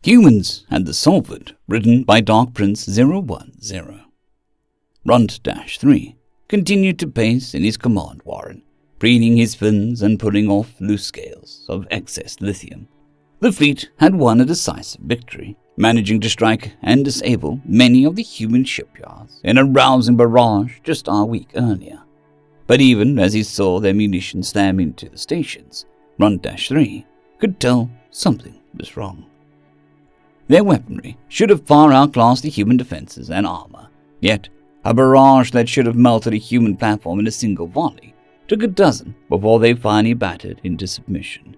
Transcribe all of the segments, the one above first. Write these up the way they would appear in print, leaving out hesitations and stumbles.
Humans and the Solvent, written by Dark Prince 010. Runt-3 continued to pace in his command warren, preening his fins and pulling off loose scales of excess lithium. The fleet had won a decisive victory, managing to strike and disable many of the human shipyards in a rousing barrage just a week earlier. But even as he saw their munitions slam into the stations, Runt-3 could tell something was wrong. Their weaponry should have far outclassed the human defenses and armor, yet a barrage that should have melted a human platform in a single volley took a dozen before they finally battered into submission.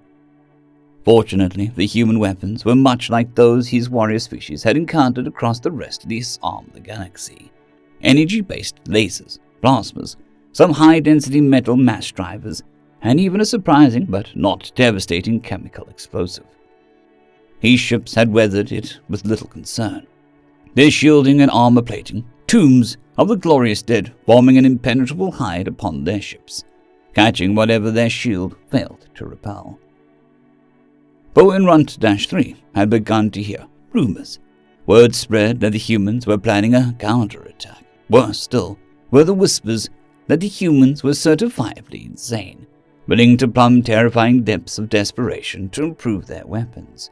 Fortunately, the human weapons were much like those his warrior species had encountered across the rest of this arm of the galaxy. Energy-based lasers, plasmas, some high-density metal mass drivers, and even a surprising but not devastating chemical explosive. His ships had weathered it with little concern, their shielding and armor plating, tombs of the glorious dead forming an impenetrable hide upon their ships, catching whatever their shield failed to repel. But when Runt-3 had begun to hear rumors, word spread that the humans were planning a counterattack. Worse still were the whispers that the humans were certifiably insane, willing to plumb terrifying depths of desperation to improve their weapons.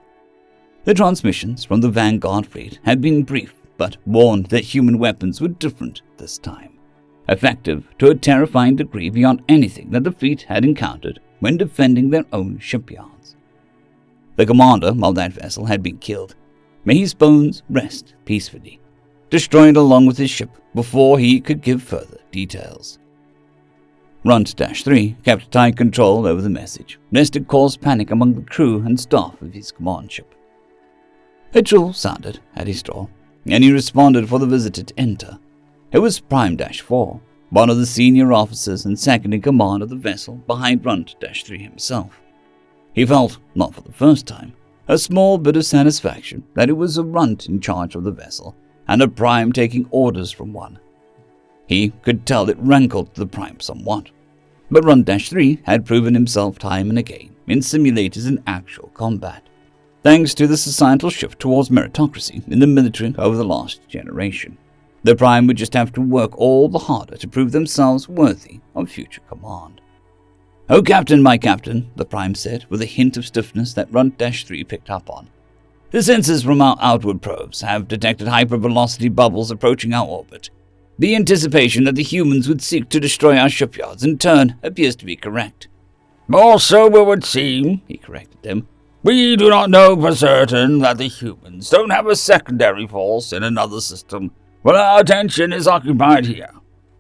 The transmissions from the Vanguard fleet had been brief, but warned that human weapons were different this time, effective to a terrifying degree beyond anything that the fleet had encountered when defending their own shipyards. The commander of that vessel had been killed. May his bones rest peacefully, destroyed along with his ship before he could give further details. Runt-3 kept tight control over the message, lest it cause panic among the crew and staff of his command ship. A trill sounded at his door, and he responded for the visitor to enter. It was Prime-4, one of the senior officers and second in command of the vessel behind Runt-3 himself. He felt, not for the first time, a small bit of satisfaction that it was a Runt in charge of the vessel, and a Prime taking orders from one. He could tell it rankled the Prime somewhat, but Runt-3 had proven himself time and again in simulators and actual combat, thanks to the societal shift towards meritocracy in the military over the last generation. The Prime would just have to work all the harder to prove themselves worthy of future command. "Oh, Captain, my Captain," the Prime said, with a hint of stiffness that Runt-3 picked up on. "The sensors from our outward probes have detected hypervelocity bubbles approaching our orbit. The anticipation that the humans would seek to destroy our shipyards in turn appears to be correct." "Or so it would seem," he corrected them. "We do not know for certain that the humans don't have a secondary force in another system, but our attention is occupied here.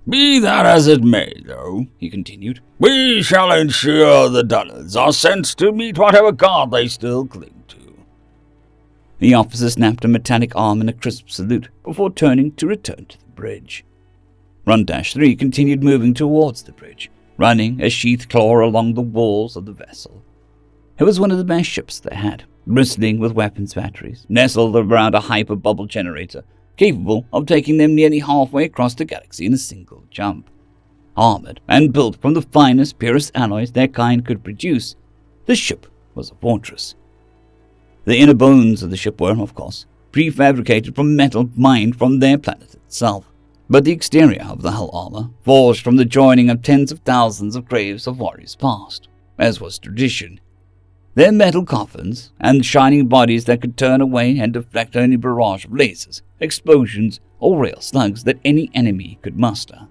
Be that as it may, though," he continued, "we shall ensure the dullards are sent to meet whatever god they still cling to." The officer snapped a metallic arm in a crisp salute before turning to return to the bridge. Runt-3 continued moving towards the bridge, running a sheath claw along the walls of the vessel. It was one of the best ships they had, bristling with weapons batteries, nestled around a hyper-bubble generator, capable of taking them nearly halfway across the galaxy in a single jump. Armored and built from the finest, purest alloys their kind could produce, the ship was a fortress. The inner bones of the ship were, of course, prefabricated from metal mined from their planet itself, but the exterior of the hull armor, forged from the joining of tens of thousands of graves of warriors past, as was tradition. Their metal coffins, and shining bodies that could turn away and deflect any barrage of lasers, explosions, or rail slugs that any enemy could muster.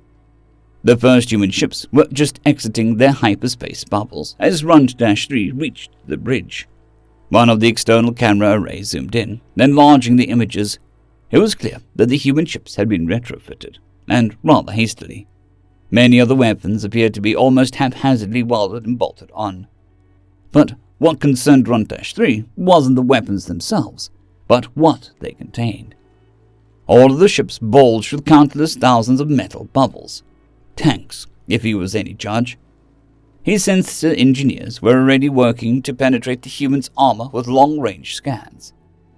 The first human ships were just exiting their hyperspace bubbles as Runt-3 reached the bridge. One of the external camera arrays zoomed in, enlarging the images. It was clear that the human ships had been retrofitted, and rather hastily. Many of the weapons appeared to be almost haphazardly welded and bolted on. But what concerned Runt-3 wasn't the weapons themselves, but what they contained. All of the ships bulged with countless thousands of metal bubbles. Tanks, if he was any judge. His sensor engineers were already working to penetrate the human's armor with long-range scans.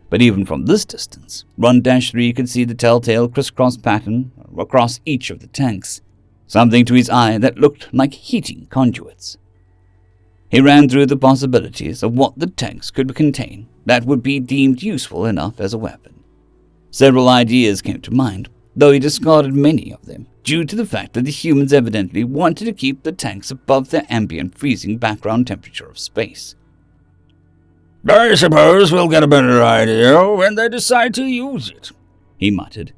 But even from this distance, Runt-3 could see the telltale crisscross pattern across each of the tanks, something to his eye that looked like heating conduits. He ran through the possibilities of what the tanks could contain that would be deemed useful enough as a weapon. Several ideas came to mind, though he discarded many of them due to the fact that the humans evidently wanted to keep the tanks above their ambient freezing background temperature of space. "I suppose we'll get a better idea when they decide to use it," he muttered.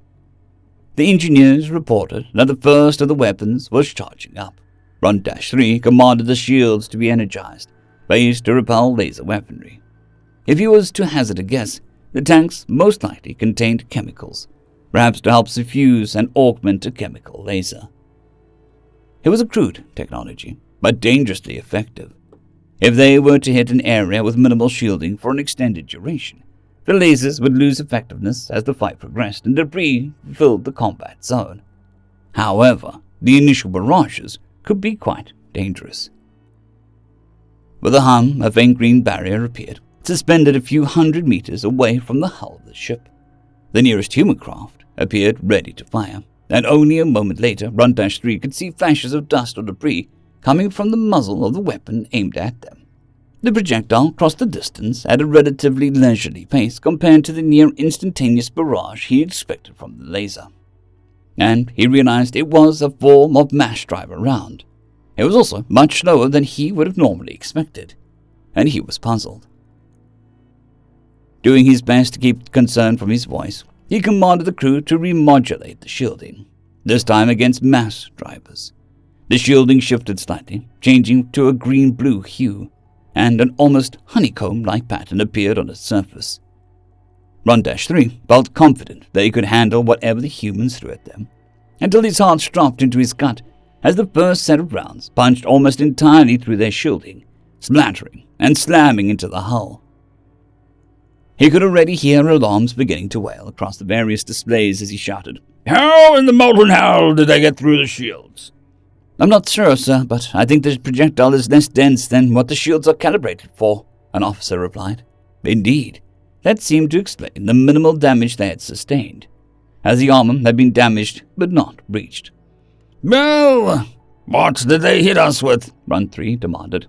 The engineers reported that the first of the weapons was charging up. Runt-3 commanded the shields to be energized, based to repel laser weaponry. If he was to hazard a guess, the tanks most likely contained chemicals, perhaps to help suffuse and augment a chemical laser. It was a crude technology, but dangerously effective. If they were to hit an area with minimal shielding for an extended duration, the lasers would lose effectiveness as the fight progressed and debris filled the combat zone. However, the initial barrages could be quite dangerous. With a hum, a faint green barrier appeared, suspended a few hundred meters away from the hull of the ship. The nearest human craft appeared ready to fire, and only a moment later Runt-3 could see flashes of dust or debris coming from the muzzle of the weapon aimed at them. The projectile crossed the distance at a relatively leisurely pace compared to the near-instantaneous barrage he expected from the laser. And he realized it was a form of mass driver round. It was also much slower than he would have normally expected, and he was puzzled. Doing his best to keep concern from his voice, he commanded the crew to remodulate the shielding, this time against mass drivers. The shielding shifted slightly, changing to a green-blue hue, and an almost honeycomb-like pattern appeared on its surface. Runt-3 felt confident that he could handle whatever the humans threw at them, until his heart dropped into his gut as the first set of rounds punched almost entirely through their shielding, splattering and slamming into the hull. He could already hear alarms beginning to wail across the various displays as he shouted, "How in the molten hell did they get through the shields?" "I'm not sure, sir, but I think the projectile is less dense than what the shields are calibrated for," an officer replied. Indeed, that seemed to explain the minimal damage they had sustained, as the armor had been damaged but not breached. "Well, what did they hit us with?" Runt-3 demanded.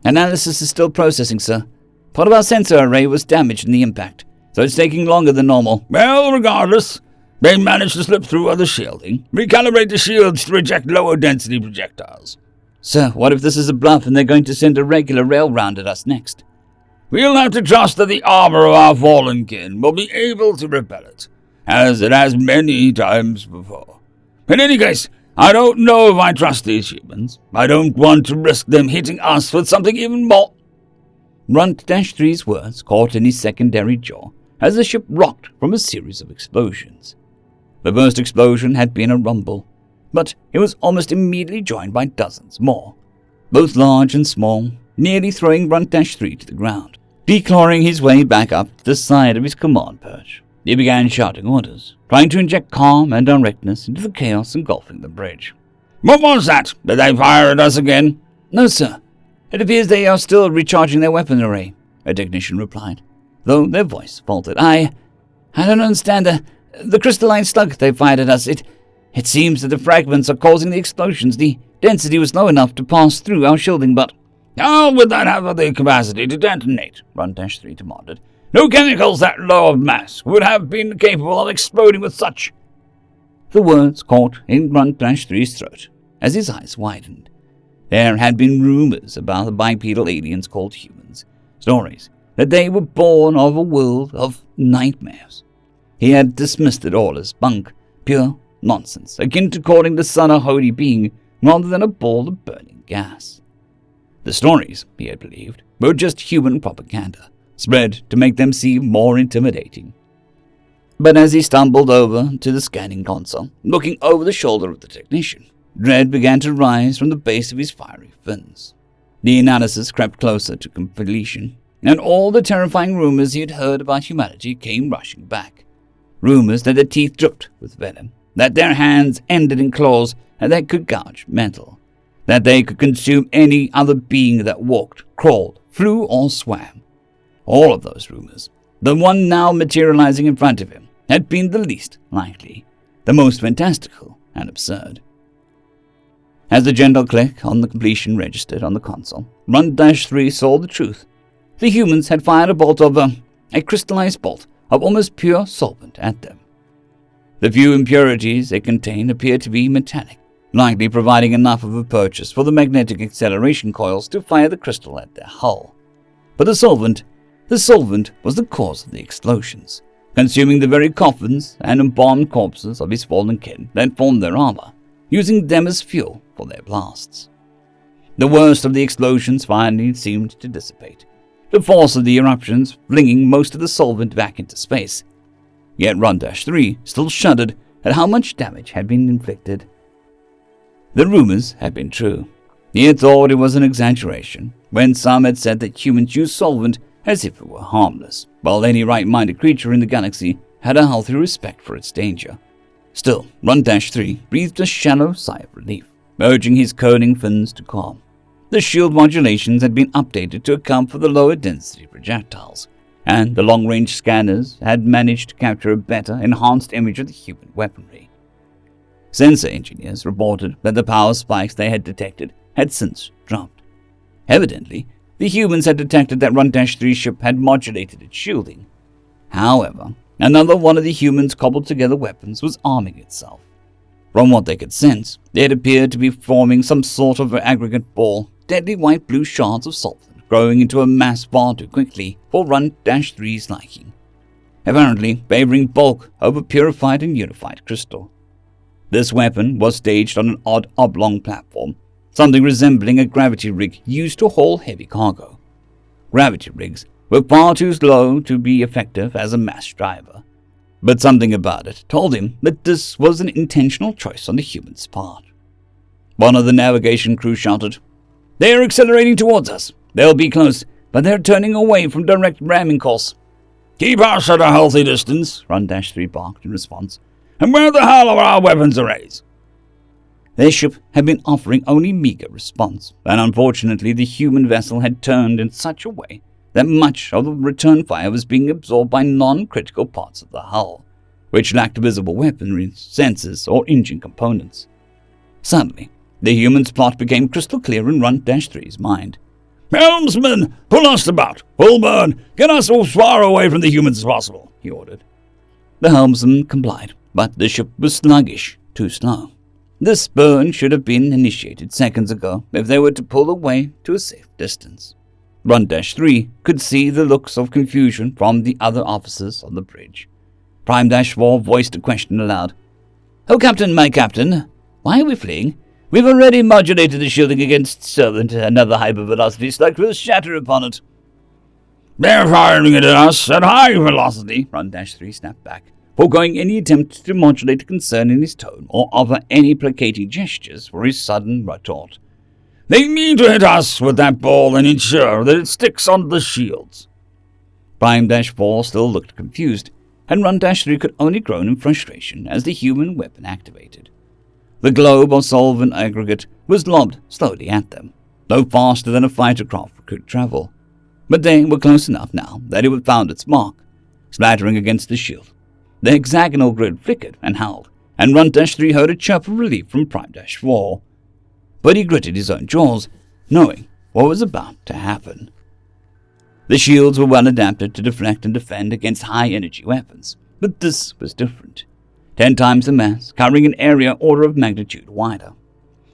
"Analysis is still processing, sir. Part of our sensor array was damaged in the impact, so it's taking longer than normal." "Well, regardless, they managed to slip through other shielding, recalibrate the shields to reject lower-density projectiles." "Sir, what if this is a bluff and they're going to send a regular rail round at us next?" "We'll have to trust that the armor of our fallen kin will be able to repel it, as it has many times before. In any case, I don't know if I trust these humans. I don't want to risk them hitting us with something even more—" Runt-3's words caught in his secondary jaw as the ship rocked from a series of explosions. The first explosion had been a rumble, but it was almost immediately joined by dozens more, both large and small, nearly throwing Runt-3 to the ground. Declawing his way back up to the side of his command perch, he began shouting orders, trying to inject calm and directness into the chaos engulfing the bridge. "What was that? Did they fire at us again?" "No, sir. It appears they are still recharging their weapon array," a technician replied, though their voice faltered. I don't understand. The crystalline slug they fired at us. It seems that the fragments are causing the explosions. The density was low enough to pass through our shielding, but—" "How would that have the capacity to detonate?" Runt-3 demanded. "No chemicals that low of mass would have been capable of exploding with such—" The words caught in Runt-3's throat as his eyes widened. There had been rumors about the bipedal aliens called humans, stories that they were born of a world of nightmares. He had dismissed it all as bunk, pure nonsense, akin to calling the sun a holy being rather than a ball of burning gas. The stories, he had believed, were just human propaganda, spread to make them seem more intimidating. But as he stumbled over to the scanning console, looking over the shoulder of the technician, dread began to rise from the base of his fiery fins. The analysis crept closer to completion, and all the terrifying rumors he had heard about humanity came rushing back. Rumors that their teeth dripped with venom, that their hands ended in claws and that could gouge metal, that they could consume any other being that walked, crawled, flew, or swam. All of those rumors, the one now materializing in front of him, had been the least likely, the most fantastical and absurd. As the gentle click on the completion registered on the console, Run-3 saw the truth. The humans had fired a bolt of a crystallized bolt of almost pure solvent at them. The few impurities it contained appeared to be metallic, likely providing enough of a purchase for the magnetic acceleration coils to fire the crystal at their hull. But the solvent was the cause of the explosions, consuming the very coffins and embalmed corpses of his fallen kin that formed their armor, using them as fuel for their blasts. The worst of the explosions finally seemed to dissipate, the force of the eruptions flinging most of the solvent back into space. Yet Run-3 still shuddered at how much damage had been inflicted. The rumors had been true. He had thought it was an exaggeration, when some had said that humans used solvent as if it were harmless, while any right-minded creature in the galaxy had a healthy respect for its danger. Still, Run-3 breathed a shallow sigh of relief, urging his curling fins to calm. The shield modulations had been updated to account for the lower density projectiles, and the long-range scanners had managed to capture a better, enhanced image of the human weaponry. Sensor engineers reported that the power spikes they had detected had since dropped. Evidently, the humans had detected that Run-3's ship had modulated its shielding. However, another one of the humans' cobbled-together weapons was arming itself. From what they could sense, it appeared to be forming some sort of aggregate ball, deadly white-blue shards of solvent growing into a mass far too quickly for Run-3's liking, apparently favoring bulk over purified and unified crystal. This weapon was staged on an odd oblong platform, something resembling a gravity rig used to haul heavy cargo. Gravity rigs were far too slow to be effective as a mass driver, but something about it told him that this was an intentional choice on the human's part. One of the navigation crew shouted, "They are accelerating towards us. They'll be close, but they're turning away from direct ramming course." "Keep us at a healthy distance," Run-3 barked in response. "And where the hell are our weapons arrays?" Their ship had been offering only meager response, and unfortunately the human vessel had turned in such a way that much of the return fire was being absorbed by non-critical parts of the hull, which lacked visible weaponry, sensors, or engine components. Suddenly, the human's plot became crystal clear in Run-3's mind. "Helmsman, pull us about! Full burn! Get us as far away from the humans as possible!" he ordered. The helmsman complied, but the ship was sluggish, too slow. This burn should have been initiated seconds ago if they were to pull away to a safe distance. Run-3 could see the looks of confusion from the other officers on the bridge. Prime-4 voiced a question aloud. "Oh, Captain, my Captain, why are we fleeing? We've already modulated the shielding against Solvent. Another hypervelocity strike will shatter upon it." "They're firing it at us at high velocity," Run-3 snapped back, foregoing any attempt to modulate concern in his tone or offer any placating gestures for his sudden retort. "They mean to hit us with that ball and ensure that it sticks onto the shields." Prime-4 still looked confused, and Run-3 could only groan in frustration as the human weapon activated. The globe of solvent aggregate was lobbed slowly at them, though faster than a fighter craft could travel. But they were close enough now that it had found its mark, splattering against the shield. The hexagonal grid flickered and howled, and Run-3 heard a chirp of relief from Prime-4. But he gritted his own jaws, knowing what was about to happen. The shields were well adapted to deflect and defend against high-energy weapons, but this was different. 10 times the mass, covering an area order of magnitude wider.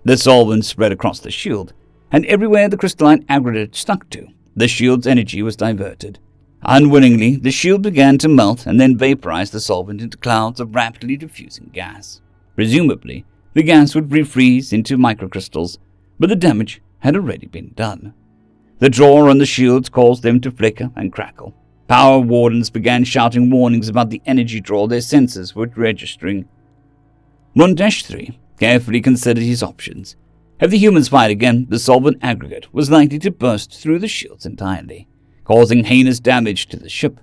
The solvent spread across the shield, and everywhere the crystalline aggregate stuck to, the shield's energy was diverted. Unwillingly, the shield began to melt and then vaporize the solvent into clouds of rapidly diffusing gas. Presumably, the gas would refreeze into microcrystals, but the damage had already been done. The draw on the shields caused them to flicker and crackle. Power wardens began shouting warnings about the energy draw their sensors were registering. Run-3 carefully considered his options. If the humans fired again, the solvent aggregate was likely to burst through the shields entirely, causing heinous damage to the ship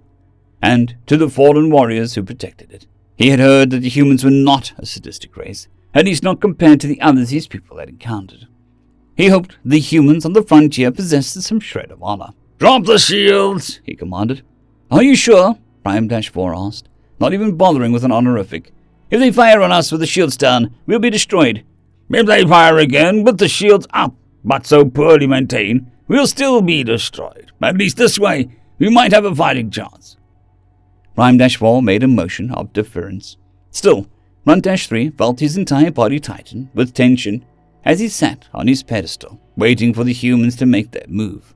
and to the fallen warriors who protected it. He had heard that the humans were not a sadistic race, at least not compared to the others his people had encountered. He hoped the humans on the frontier possessed some shred of honor. "Drop the shields," he commanded. "Are you sure?" Prime-4 asked, not even bothering with an honorific. "If they fire on us with the shields down, we'll be destroyed." If they fire again with the shields up, but so poorly maintained, we'll still be destroyed. At least this way, we might have a fighting chance. Prime-4 made a motion of deference. Still, Run-3 felt his entire body tighten with tension as he sat on his pedestal, waiting for the humans to make their move.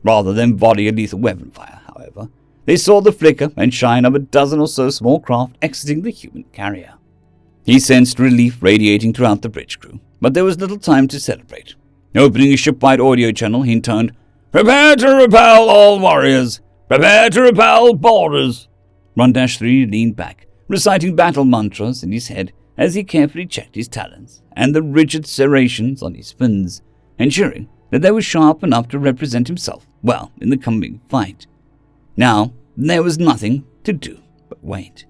Rather than volley a lethal weapon fire, however, they saw the flicker and shine of a dozen or so small craft exiting the human carrier. He sensed relief radiating throughout the bridge crew, but there was little time to celebrate. Opening a ship-wide audio channel, he intoned, "Prepare to repel all warriors! Prepare to repel boarders!" Run-3 leaned back, reciting battle mantras in his head as he carefully checked his talons and the rigid serrations on his fins, ensuring that they were sharp enough to represent himself well in the coming fight. Now, there was nothing to do but wait.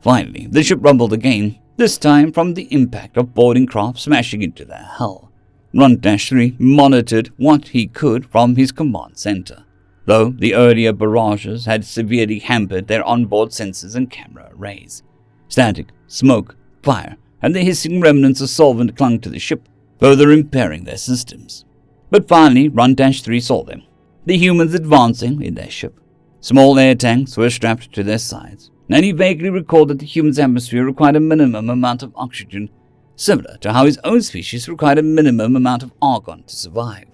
Finally, the ship rumbled again, this time from the impact of boarding craft smashing into their hull. Run-3 monitored what he could from his command center, though the earlier barrages had severely hampered their onboard sensors and camera arrays. Static, smoke, fire, and the hissing remnants of solvent clung to the ship, further impairing their systems. But finally, Run-3 saw them, the humans advancing in their ship. Small air tanks were strapped to their sides, and he vaguely recalled that the human's atmosphere required a minimum amount of oxygen, similar to how his own species required a minimum amount of argon to survive.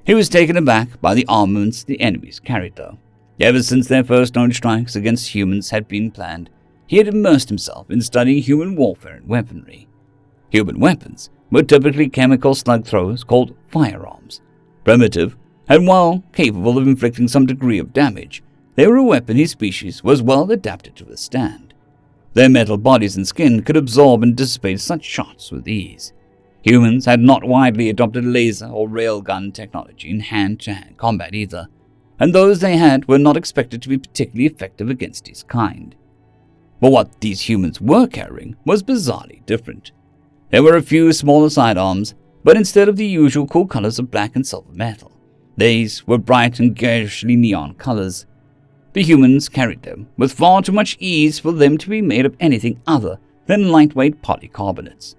He was taken aback by the armaments the enemies carried, though. Ever since their first known strikes against humans had been planned, he had immersed himself in studying human warfare and weaponry. Human weapons were typically chemical slug throwers called firearms. Primitive, and while capable of inflicting some degree of damage, they were a weapon his species was well adapted to withstand. Their metal bodies and skin could absorb and dissipate such shots with ease. Humans had not widely adopted laser or railgun technology in hand-to-hand combat either, and those they had were not expected to be particularly effective against his kind. But what these humans were carrying was bizarrely different. There were a few smaller sidearms, but instead of the usual cool colors of black and silver metal, these were bright and garishly neon colors. The humans carried them with far too much ease for them to be made of anything other than lightweight polycarbonates.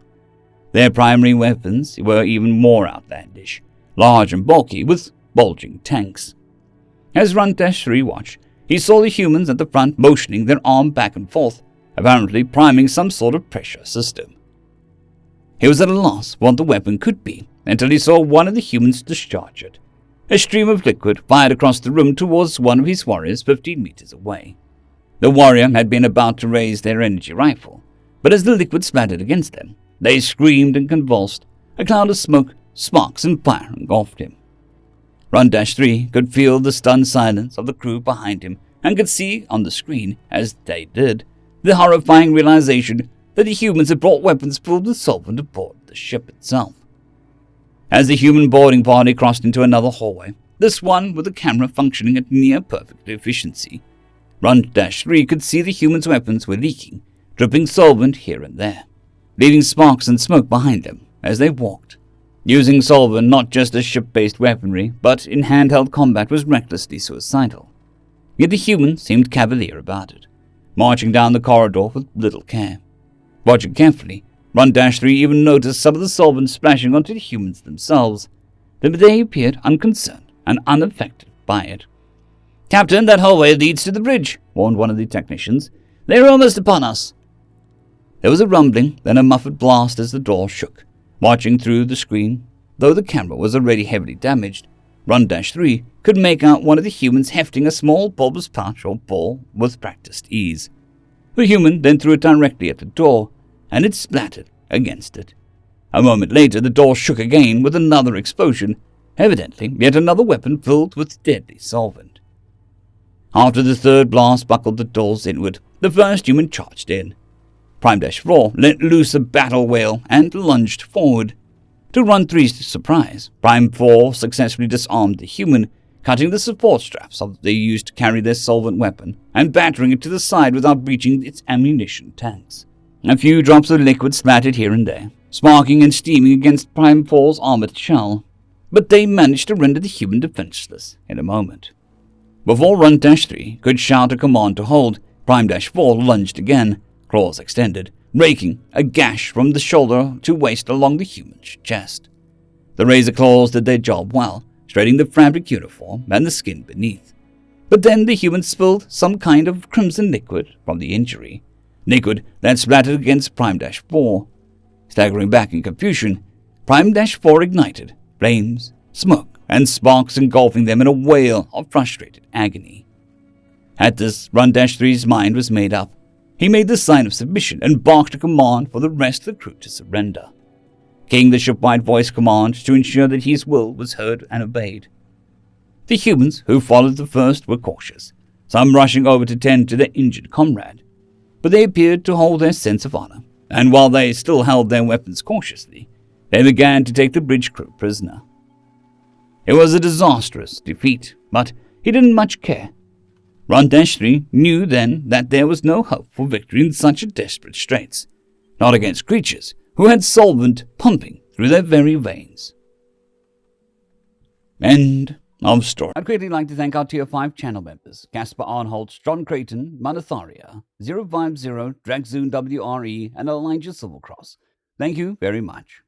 Their primary weapons were even more outlandish, large and bulky with bulging tanks. As Run-3 watched, he saw the humans at the front motioning their arm back and forth, apparently priming some sort of pressure system. He was at a loss what the weapon could be until he saw one of the humans discharge it. A stream of liquid fired across the room towards one of his warriors 15 meters away. The warrior had been about to raise their energy rifle, but as the liquid splattered against them, they screamed and convulsed. A cloud of smoke, sparks, and fire engulfed him. Run-3 could feel the stunned silence of the crew behind him and could see on the screen, as they did, the horrifying realization that the humans had brought weapons filled with solvent aboard the ship itself. As the human boarding party crossed into another hallway, this one with the camera functioning at near perfect efficiency, Run-3 could see the humans' weapons were leaking, dripping solvent here and there, leaving sparks and smoke behind them as they walked. Using solvent not just as ship-based weaponry, but in handheld combat was recklessly suicidal. Yet the humans seemed cavalier about it, marching down the corridor with little care. Watching carefully, Run-3 even noticed some of the solvent splashing onto the humans themselves, but they appeared unconcerned and unaffected by it. "Captain, that hallway leads to the bridge," warned one of the technicians. "They're almost upon us." There was a rumbling, then a muffled blast as the door shook. Watching through the screen, though the camera was already heavily damaged, Run-3 could make out one of the humans hefting a small bulbous pouch or ball with practiced ease. The human then threw it directly at the door, and it splattered against it. A moment later, the door shook again with another explosion, evidently yet another weapon filled with deadly solvent. After the third blast buckled the doors inward, the first human charged in. Prime-4 let loose a battle wail and lunged forward. To Run-3's surprise, Prime-4 successfully disarmed the human, cutting the support straps they used to carry their solvent weapon and battering it to the side without breaching its ammunition tanks. A few drops of liquid splattered here and there, sparking and steaming against Prime-4's armored shell, but they managed to render the human defenseless in a moment. Before Run-3 could shout a command to hold, Prime-4 lunged again, claws extended, raking a gash from the shoulder to waist along the human's chest. The razor claws did their job well, straightening the fabric uniform and the skin beneath. But then the human spilled some kind of crimson liquid from the injury, liquid that splattered against Prime-4. Staggering back in confusion, Prime-4 ignited, flames, smoke, and sparks engulfing them in a wail of frustrated agony. At this, Run-3's mind was made up. He made the sign of submission and barked a command for the rest of the crew to surrender. King the shipwide voiced command to ensure that his will was heard and obeyed. The humans who followed the first were cautious, some rushing over to tend to their injured comrade. But they appeared to hold their sense of honor, and while they still held their weapons cautiously, they began to take the bridge crew prisoner. It was a disastrous defeat, but he didn't much care. Run-3 knew then that there was no hope for victory in such a desperate straits, not against creatures who had solvent pumping through their very veins. End of story. I'd greatly like to thank our Tier 5 channel members, Casper Arnholt, John Creighton, Manatharia, 050, Dragzoon WRE, and Elijah Silvercross. Thank you very much.